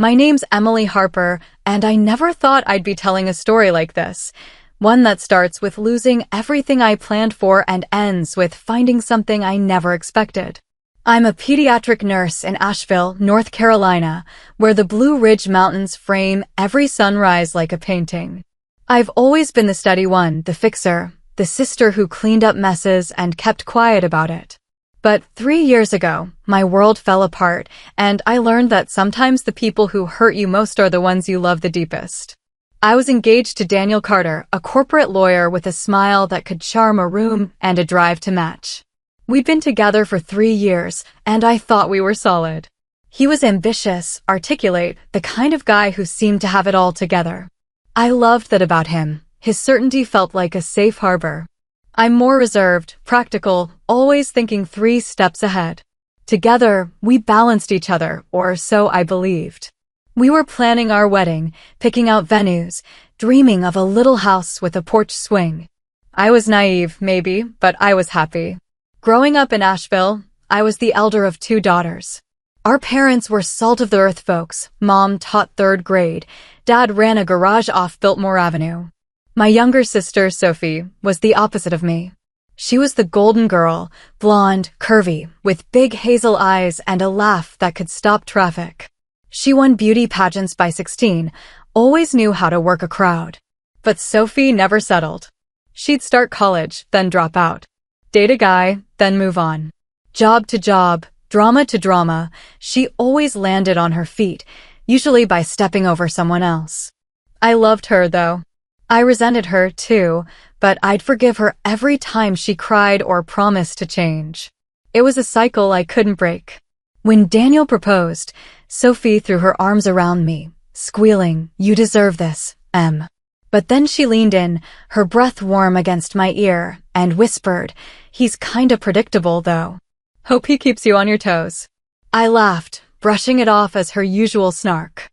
My name's Emily Harper, and I never thought I'd be telling a story like this. One that starts with losing everything I planned for and ends with finding something I never expected. I'm a pediatric nurse in Asheville, North Carolina, where the Blue Ridge Mountains frame every sunrise like a painting. I've always been the steady one, the fixer, the sister who cleaned up messes and kept quiet about it. But 3 years ago, my world fell apart, and I learned that sometimes the people who hurt you most are the ones you love the deepest. I was engaged to Daniel Carter, a corporate lawyer with a smile that could charm a room and a drive to match. We'd been together for 3 years, and I thought we were solid. He was ambitious, articulate, the kind of guy who seemed to have it all together. I loved that about him. His certainty felt like a safe harbor. I'm more reserved, practical, always thinking 3 steps ahead. Together, we balanced each other, or so I believed. We were planning our wedding, picking out venues, dreaming of a little house with a porch swing. I was naive, maybe, but I was happy. Growing up in Asheville, I was the elder of 2 daughters. Our parents were salt-of-the-earth folks. Mom taught 3rd grade. Dad ran a garage off Biltmore Avenue. My younger sister, Sophie, was the opposite of me. She was the golden girl, blonde, curvy, with big hazel eyes and a laugh that could stop traffic. She won beauty pageants by 16, always knew how to work a crowd. But Sophie never settled. She'd start college, then drop out. Date a guy, then move on. Job to job, drama to drama, she always landed on her feet, usually by stepping over someone else. I loved her, though. I resented her, too, but I'd forgive her every time she cried or promised to change. It was a cycle I couldn't break. When Daniel proposed, Sophie threw her arms around me, squealing, "You deserve this, Em." But then she leaned in, her breath warm against my ear, and whispered, "He's kinda predictable, though. Hope he keeps you on your toes." I laughed, brushing it off as her usual snark.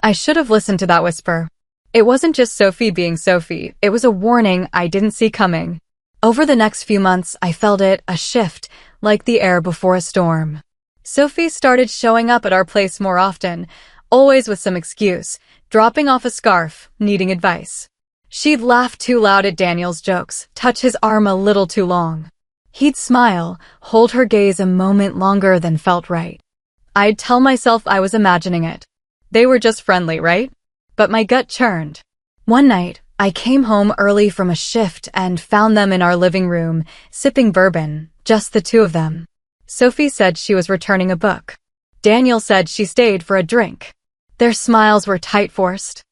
I should have listened to that whisper. It wasn't just Sophie being Sophie, it was a warning I didn't see coming. Over the next few months, I felt it, a shift, like the air before a storm. Sophie started showing up at our place more often, always with some excuse, dropping off a scarf, needing advice. She'd laugh too loud at Daniel's jokes, touch his arm a little too long. He'd smile, hold her gaze a moment longer than felt right. I'd tell myself I was imagining it. They were just friendly, right? But my gut churned. One night, I came home early from a shift and found them in our living room, sipping bourbon, just the 2 of them. Sophie said she was returning a book. Daniel said she stayed for a drink. Their smiles were tight-forced.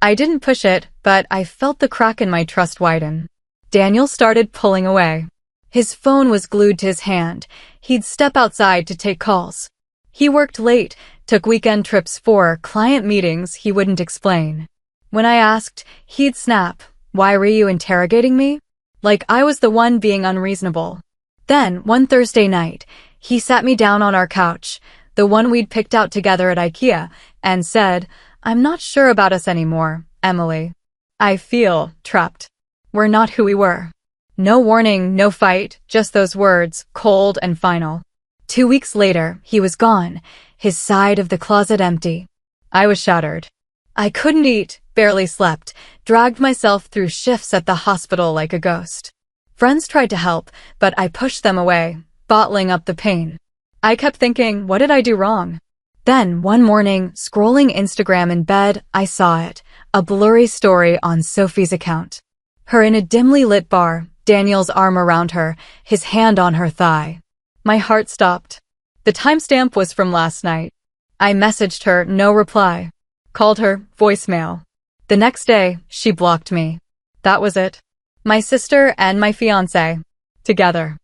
I didn't push it, but I felt the crack in my trust widen. Daniel started pulling away. His phone was glued to his hand. He'd step outside to take calls. He worked late, took weekend trips for client meetings he wouldn't explain. When I asked, he'd snap, "Why were you interrogating me?" Like I was the one being unreasonable. Then, one Thursday night, he sat me down on our couch, the one we'd picked out together at IKEA, and said, "I'm not sure about us anymore, Emily. I feel trapped. We're not who we were." No warning, no fight, just those words, cold and final. 2 weeks later, he was gone, his side of the closet empty. I was shattered. I couldn't eat, barely slept, dragged myself through shifts at the hospital like a ghost. Friends tried to help, but I pushed them away, bottling up the pain. I kept thinking, what did I do wrong? Then, one morning, scrolling Instagram in bed, I saw it, a blurry story on Sophie's account. Her in a dimly lit bar, Daniel's arm around her, his hand on her thigh. My heart stopped. The timestamp was from last night. I messaged her, no reply. Called her, voicemail. The next day, she blocked me. That was it. My sister and my fiancé. Together.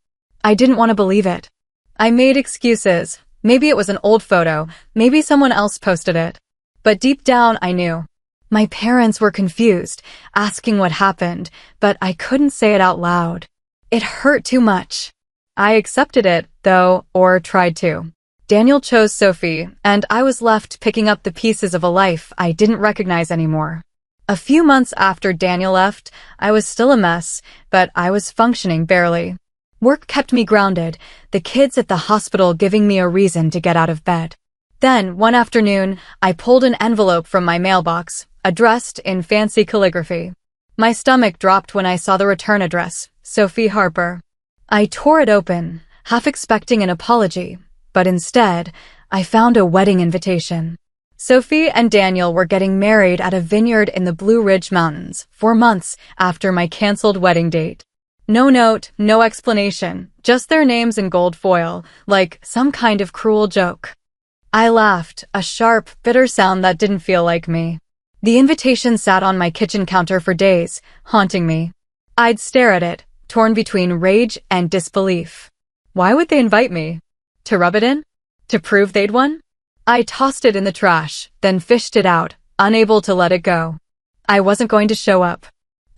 I didn't want to believe it. I made excuses. Maybe it was an old photo, maybe someone else posted it. But deep down, I knew. My parents were confused, asking what happened, but I couldn't say it out loud. It hurt too much. I accepted it, though, or tried to. Daniel chose Sophie, and I was left picking up the pieces of a life I didn't recognize anymore. A few months after Daniel left, I was still a mess, but I was functioning barely. Work kept me grounded, the kids at the hospital giving me a reason to get out of bed. Then, one afternoon, I pulled an envelope from my mailbox, addressed in fancy calligraphy. My stomach dropped when I saw the return address, Sophie Harper. I tore it open, half expecting an apology, but instead, I found a wedding invitation. Sophie and Daniel were getting married at a vineyard in the Blue Ridge Mountains 4 months after my canceled wedding date. No note, no explanation, just their names in gold foil, like some kind of cruel joke. I laughed, a sharp, bitter sound that didn't feel like me. The invitation sat on my kitchen counter for days, haunting me. I'd stare at it, torn between rage and disbelief. Why would they invite me? To rub it in? To prove they'd won? I tossed it in the trash, then fished it out, unable to let it go. I wasn't going to show up.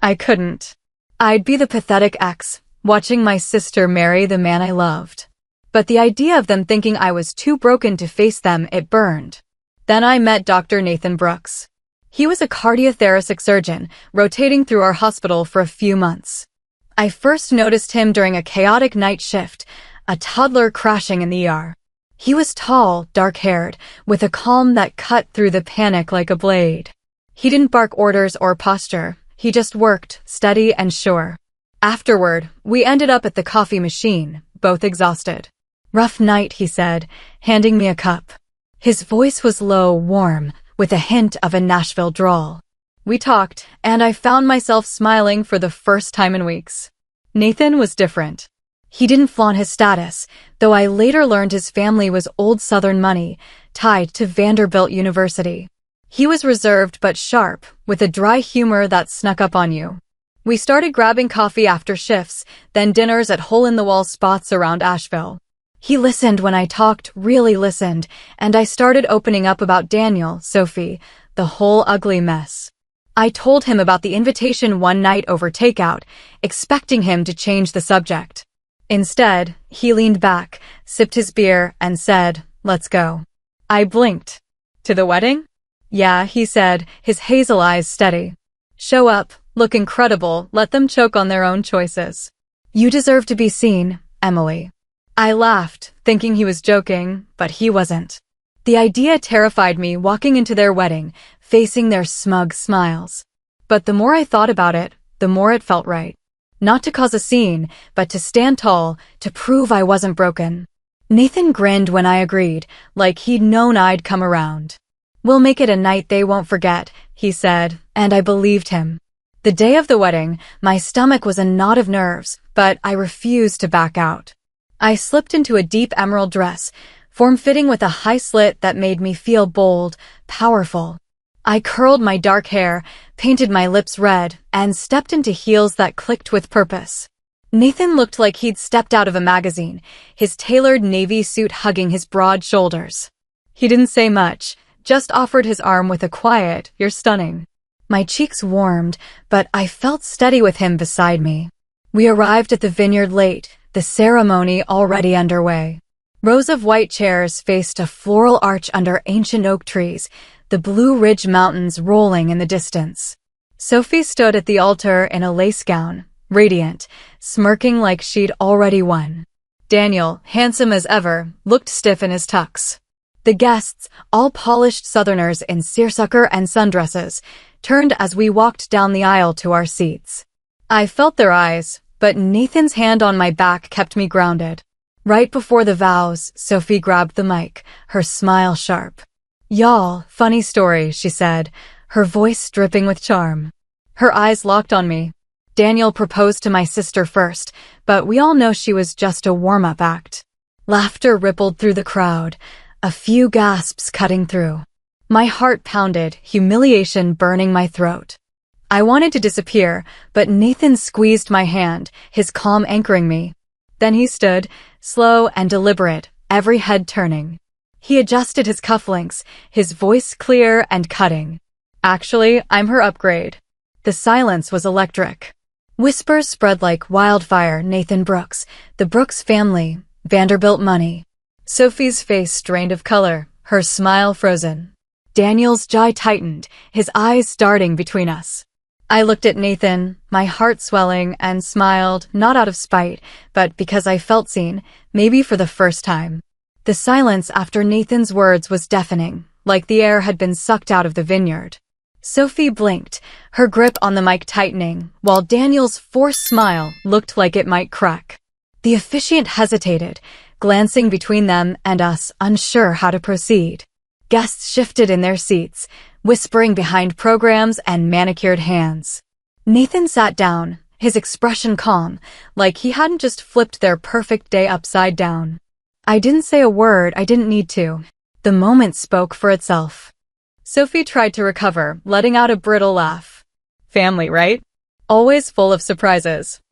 I couldn't. I'd be the pathetic ex, watching my sister marry the man I loved. But the idea of them thinking I was too broken to face them, it burned. Then I met Dr. Nathan Brooks. He was a cardiothoracic surgeon, rotating through our hospital for a few months. I first noticed him during a chaotic night shift, a toddler crashing in the ER. He was tall, dark-haired, with a calm that cut through the panic like a blade. He didn't bark orders or posture. He just worked, steady and sure. Afterward, we ended up at the coffee machine, both exhausted. "Rough night," he said, handing me a cup. His voice was low, warm, with a hint of a Nashville drawl. We talked, and I found myself smiling for the first time in weeks. Nathan was different. He didn't flaunt his status, though I later learned his family was old Southern money, tied to Vanderbilt University. He was reserved but sharp, with a dry humor that snuck up on you. We started grabbing coffee after shifts, then dinners at hole-in-the-wall spots around Asheville. He listened when I talked, really listened, and I started opening up about Daniel, Sophie, the whole ugly mess. I told him about the invitation one night over takeout, expecting him to change the subject. Instead, he leaned back, sipped his beer, and said, "Let's go." I blinked. "To the wedding?" "Yeah," he said, his hazel eyes steady. "Show up, look incredible, let them choke on their own choices. You deserve to be seen, Emily." I laughed, thinking he was joking, but he wasn't. The idea terrified me, walking into their wedding, facing their smug smiles. But the more I thought about it, the more it felt right. Not to cause a scene, but to stand tall, to prove I wasn't broken. Nathan grinned when I agreed, like he'd known I'd come around. "We'll make it a night they won't forget," he said, and I believed him. The day of the wedding, my stomach was a knot of nerves, but I refused to back out. I slipped into a deep emerald dress, form-fitting with a high slit that made me feel bold, powerful. I curled my dark hair, painted my lips red, and stepped into heels that clicked with purpose. Nathan looked like he'd stepped out of a magazine, his tailored navy suit hugging his broad shoulders. He didn't say much, just offered his arm with a quiet, "You're stunning." My cheeks warmed, but I felt steady with him beside me. We arrived at the vineyard late, the ceremony already underway. Rows of white chairs faced a floral arch under ancient oak trees, the Blue Ridge Mountains rolling in the distance. Sophie stood at the altar in a lace gown, radiant, smirking like she'd already won. Daniel, handsome as ever, looked stiff in his tux. The guests, all polished Southerners in seersucker and sundresses, turned as we walked down the aisle to our seats. I felt their eyes, but Nathan's hand on my back kept me grounded. Right before the vows, Sophie grabbed the mic, her smile sharp. "Y'all, funny story," she said, her voice dripping with charm. Her eyes locked on me. Daniel proposed to my sister first, but we all know she was just a warm-up act. Laughter rippled through the crowd, a few gasps cutting through. My heart pounded, humiliation burning my throat. I wanted to disappear, but Nathan squeezed my hand, his calm anchoring me. Then he stood, slow and deliberate, every head turning. He adjusted his cufflinks, his voice clear and cutting. "Actually, I'm her upgrade." The silence was electric. Whispers spread like wildfire. Nathan Brooks, the Brooks family, Vanderbilt money. Sophie's face drained of color, her smile frozen. Daniel's jaw tightened, his eyes darting between us. I looked at Nathan, my heart swelling, and smiled, not out of spite, but because I felt seen, maybe for the first time. The silence after Nathan's words was deafening, like the air had been sucked out of the vineyard. Sophie blinked, her grip on the mic tightening, while Daniel's forced smile looked like it might crack. The officiant hesitated, glancing between them and us, unsure how to proceed. Guests shifted in their seats, whispering behind programs and manicured hands. Nathan sat down, his expression calm, like he hadn't just flipped their perfect day upside down. I didn't say a word, I didn't need to. The moment spoke for itself. Sophie tried to recover, letting out a brittle laugh. Family, right? Always full of surprises.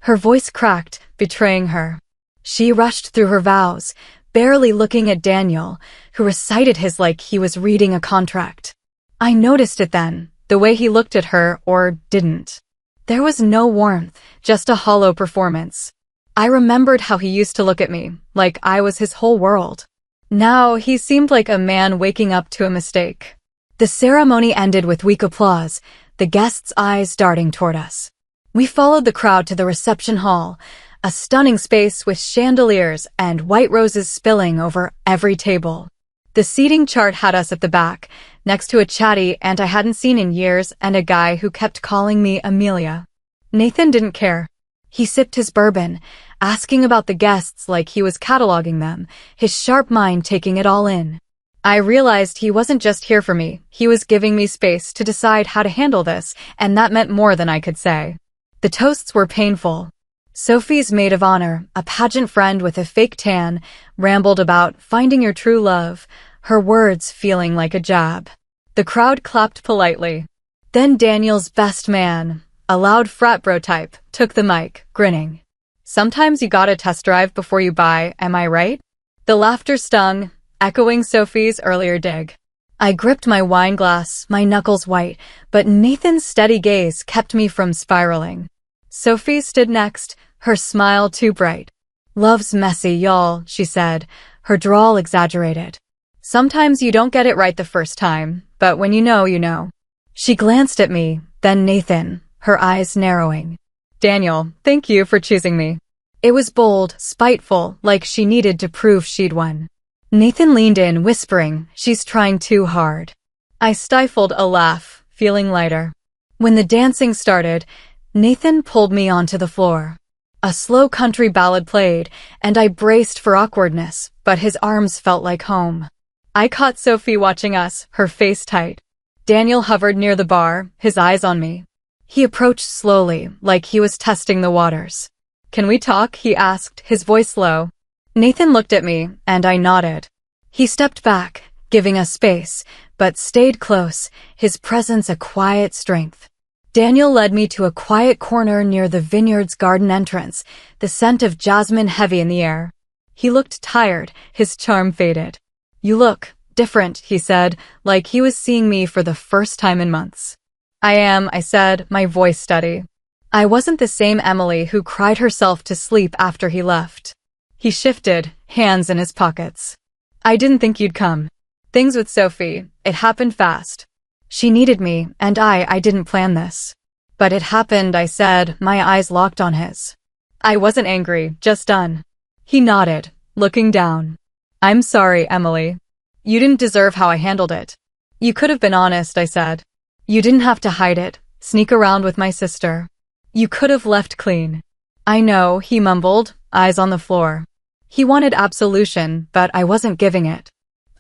Her voice cracked, betraying her. She rushed through her vows, barely looking at Daniel, who recited his like he was reading a contract. I noticed it then, the way he looked at her, or didn't. There was no warmth, just a hollow performance. I remembered how he used to look at me, like I was his whole world. Now he seemed like a man waking up to a mistake. The ceremony ended with weak applause, the guests' eyes darting toward us. We followed the crowd to the reception hall, a stunning space with chandeliers and white roses spilling over every table. The seating chart had us at the back, next to a chatty aunt I hadn't seen in years and a guy who kept calling me Amelia. Nathan didn't care. He sipped his bourbon, asking about the guests like he was cataloging them, his sharp mind taking it all in. I realized he wasn't just here for me, he was giving me space to decide how to handle this, and that meant more than I could say. The toasts were painful. Sophie's maid of honor, a pageant friend with a fake tan, rambled about finding your true love, her words feeling like a jab. The crowd clapped politely. Then Daniel's best man, a loud frat bro type, took the mic, grinning. Sometimes you gotta test drive before you buy, am I right? The laughter stung, echoing Sophie's earlier dig. I gripped my wine glass, my knuckles white, but Nathan's steady gaze kept me from spiraling. Sophie stood next, her smile too bright. Love's messy, y'all, she said, her drawl exaggerated. Sometimes you don't get it right the first time, but when you know, you know. She glanced at me, then Nathan, her eyes narrowing. Daniel, thank you for choosing me. It was bold, spiteful, like she needed to prove she'd won. Nathan leaned in, whispering, she's trying too hard. I stifled a laugh, feeling lighter. When the dancing started, Nathan pulled me onto the floor. A slow country ballad played, and I braced for awkwardness, but his arms felt like home. I caught Sophie watching us, her face tight. Daniel hovered near the bar, his eyes on me. He approached slowly, like he was testing the waters. Can we talk? He asked, his voice low. Nathan looked at me, and I nodded. He stepped back, giving us space, but stayed close, his presence a quiet strength. Daniel led me to a quiet corner near the vineyard's garden entrance, the scent of jasmine heavy in the air. He looked tired, his charm faded. You look different, he said, like he was seeing me for the first time in months. I am, I said, my voice steady. I wasn't the same Emily who cried herself to sleep after he left. He shifted, hands in his pockets. I didn't think you'd come. Things with Sophie, it happened fast. She needed me, and I didn't plan this. But it happened, I said, my eyes locked on his. I wasn't angry, just done. He nodded, looking down. I'm sorry, Emily. You didn't deserve how I handled it. You could have been honest, I said. You didn't have to hide it, sneak around with my sister. You could have left clean. I know, he mumbled, eyes on the floor. He wanted absolution, but I wasn't giving it.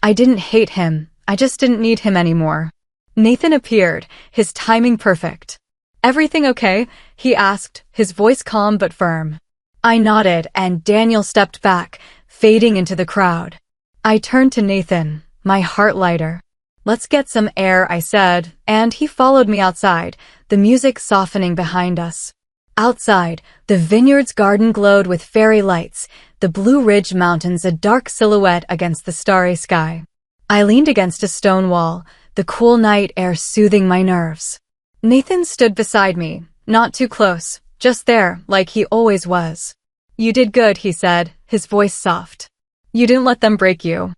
I didn't hate him, I just didn't need him anymore. Nathan appeared, his timing perfect. Everything okay? He asked, his voice calm but firm. I nodded, and Daniel stepped back, fading into the crowd. I turned to Nathan, my heart lighter. Let's get some air, I said, and he followed me outside, the music softening behind us. Outside, the vineyard's garden glowed with fairy lights, the Blue Ridge Mountains a dark silhouette against the starry sky. I leaned against a stone wall, the cool night air soothing my nerves. Nathan stood beside me, not too close, just there, like he always was. You did good, he said, his voice soft. You didn't let them break you.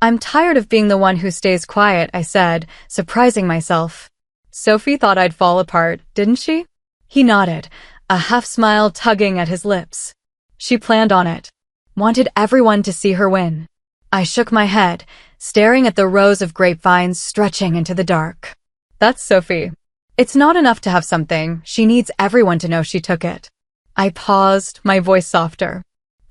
I'm tired of being the one who stays quiet, I said, surprising myself. Sophie thought I'd fall apart, didn't she? He nodded, a half-smile tugging at his lips. She planned on it. Wanted everyone to see her win. I shook my head, staring at the rows of grapevines stretching into the dark. That's Sophie. It's not enough to have something, she needs everyone to know she took it. I paused, my voice softer.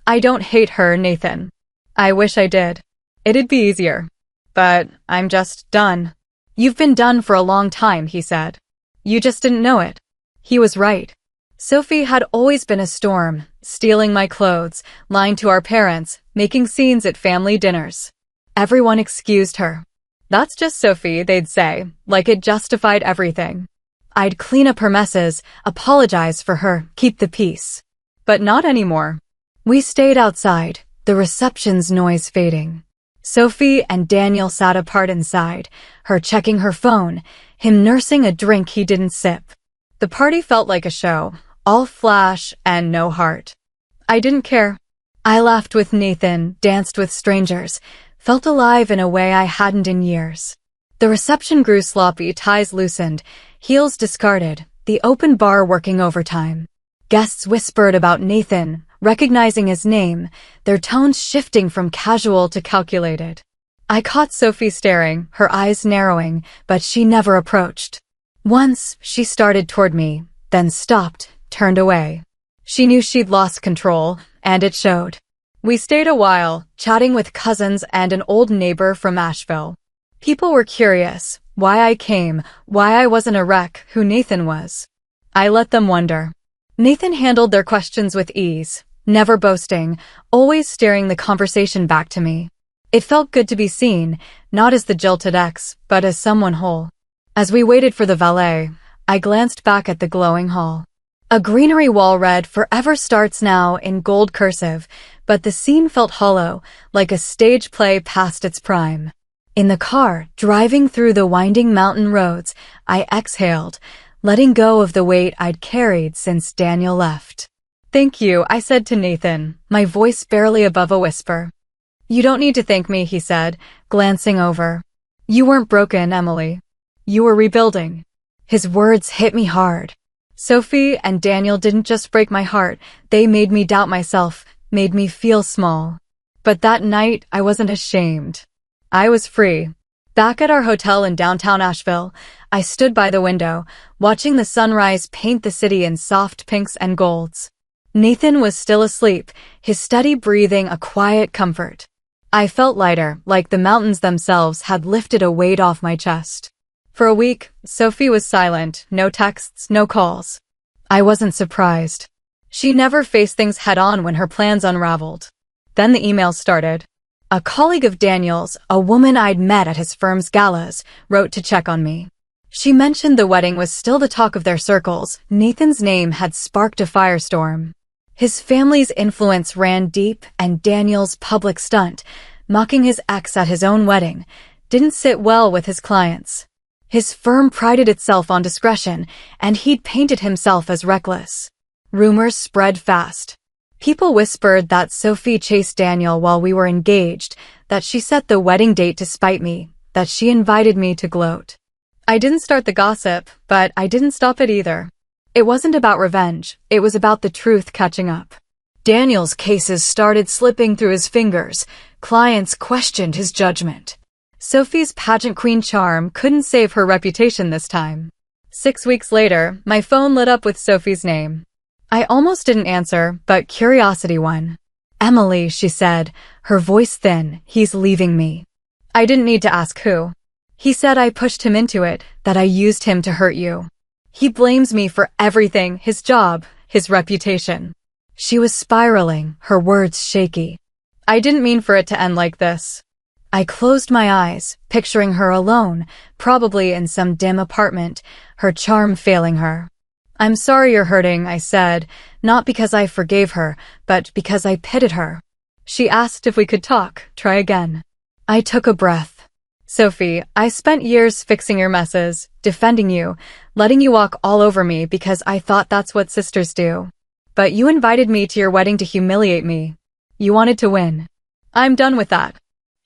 I don't hate her, Nathan. I wish I did. It'd be easier. But I'm just done. You've been done for a long time, he said. You just didn't know it. He was right. Sophie had always been a storm, stealing my clothes, lying to our parents, making scenes at family dinners. Everyone excused her. That's just Sophie, they'd say, like it justified everything. I'd clean up her messes, apologize for her, keep the peace. But not anymore. We stayed outside, the reception's noise fading. Sophie and Daniel sat apart inside, her checking her phone, him nursing a drink he didn't sip. The party felt like a show, all flash and no heart. I didn't care. I laughed with Nathan, danced with strangers, felt alive in a way I hadn't in years. The reception grew sloppy, ties loosened, heels discarded, the open bar working overtime. Guests whispered about Nathan, recognizing his name, their tones shifting from casual to calculated. I caught Sophie staring, her eyes narrowing, but she never approached. Once, she started toward me, then stopped, turned away. She knew she'd lost control, and it showed. We stayed a while, chatting with cousins and an old neighbor from Asheville. People were curious, why I came, why I wasn't a wreck, who Nathan was. I let them wonder. Nathan handled their questions with ease, never boasting, always steering the conversation back to me. It felt good to be seen, not as the jilted ex, but as someone whole. As we waited for the valet, I glanced back at the glowing hall. A greenery wall read "Forever Starts Now" in gold cursive, but the scene felt hollow, like a stage play past its prime. In the car, driving through the winding mountain roads, I exhaled, letting go of the weight I'd carried since Daniel left. Thank you, I said to Nathan, my voice barely above a whisper. You don't need to thank me, he said, glancing over. You weren't broken, Emily. You were rebuilding. His words hit me hard. Sophie and Daniel didn't just break my heart, they made me doubt myself, made me feel small. But that night, I wasn't ashamed. I was free. Back at our hotel in downtown Asheville, I stood by the window, watching the sunrise paint the city in soft pinks and golds. Nathan was still asleep, his steady breathing a quiet comfort. I felt lighter, like the mountains themselves had lifted a weight off my chest. For a week, Sophie was silent, no texts, no calls. I wasn't surprised. She never faced things head-on when her plans unraveled. Then the emails started. A colleague of Daniel's, a woman I'd met at his firm's galas, wrote to check on me. She mentioned the wedding was still the talk of their circles. Nathan's name had sparked a firestorm. His family's influence ran deep, and Daniel's public stunt, mocking his ex at his own wedding, didn't sit well with his clients. His firm prided itself on discretion, and he'd painted himself as reckless. Rumors spread fast. People whispered that Sophie chased Daniel while we were engaged, that she set the wedding date to spite me, that she invited me to gloat. I didn't start the gossip, but I didn't stop it either. It wasn't about revenge, it was about the truth catching up. Daniel's cases started slipping through his fingers. Clients questioned his judgment. Sophie's pageant queen charm couldn't save her reputation this time. 6 weeks later, my phone lit up with Sophie's name. I almost didn't answer, but curiosity won. Emily, she said, her voice thin, he's leaving me. I didn't need to ask who. He said I pushed him into it, that I used him to hurt you. He blames me for everything, his job, his reputation. She was spiraling, her words shaky. I didn't mean for it to end like this. I closed my eyes, picturing her alone, probably in some dim apartment, her charm failing her. I'm sorry you're hurting, I said, not because I forgave her, but because I pitied her. She asked if we could talk, try again. I took a breath. Sophie, I spent years fixing your messes, defending you, letting you walk all over me because I thought that's what sisters do. But you invited me to your wedding to humiliate me. You wanted to win. I'm done with that.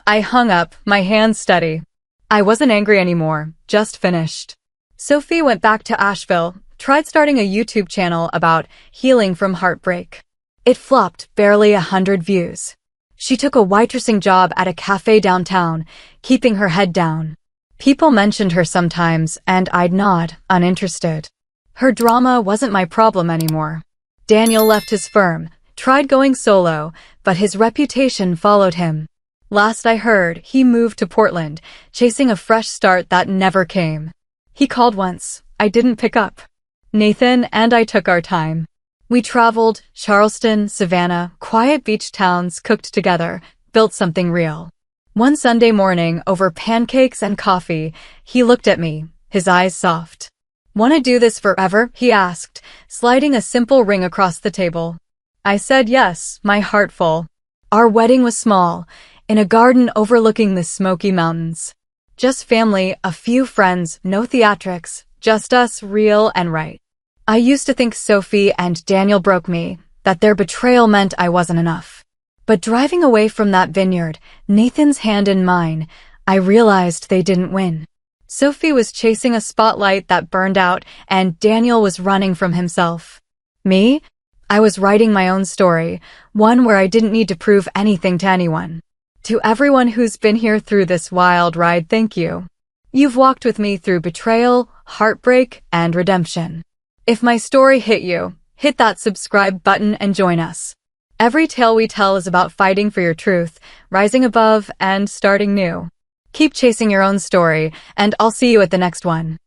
I hung up, my hands steady. I wasn't angry anymore, just finished. Sophie went back to Asheville, tried starting a YouTube channel about healing from heartbreak. It flopped, barely 100 views. She took a waitressing job at a cafe downtown, keeping her head down. People mentioned her sometimes, and I'd nod, uninterested. Her drama wasn't my problem anymore. Daniel left his firm, tried going solo, but his reputation followed him. Last I heard, he moved to Portland, chasing a fresh start that never came. He called once. I didn't pick up. Nathan and I took our time. We traveled, Charleston, Savannah, quiet beach towns, cooked together, built something real. One Sunday morning, over pancakes and coffee, he looked at me, his eyes soft. "Wanna do this forever?" he asked, sliding a simple ring across the table. I said yes, my heart full. Our wedding was small, in a garden overlooking the Smoky Mountains. Just family, a few friends, no theatrics, just us, real and right. I used to think Sophie and Daniel broke me, that their betrayal meant I wasn't enough. But driving away from that vineyard, Nathan's hand in mine, I realized they didn't win. Sophie was chasing a spotlight that burned out, and Daniel was running from himself. Me? I was writing my own story, one where I didn't need to prove anything to anyone. To everyone who's been here through this wild ride, thank you. You've walked with me through betrayal, heartbreak, and redemption. If my story hit you, hit that subscribe button and join us. Every tale we tell is about fighting for your truth, rising above, and starting new. Keep chasing your own story, and I'll see you at the next one.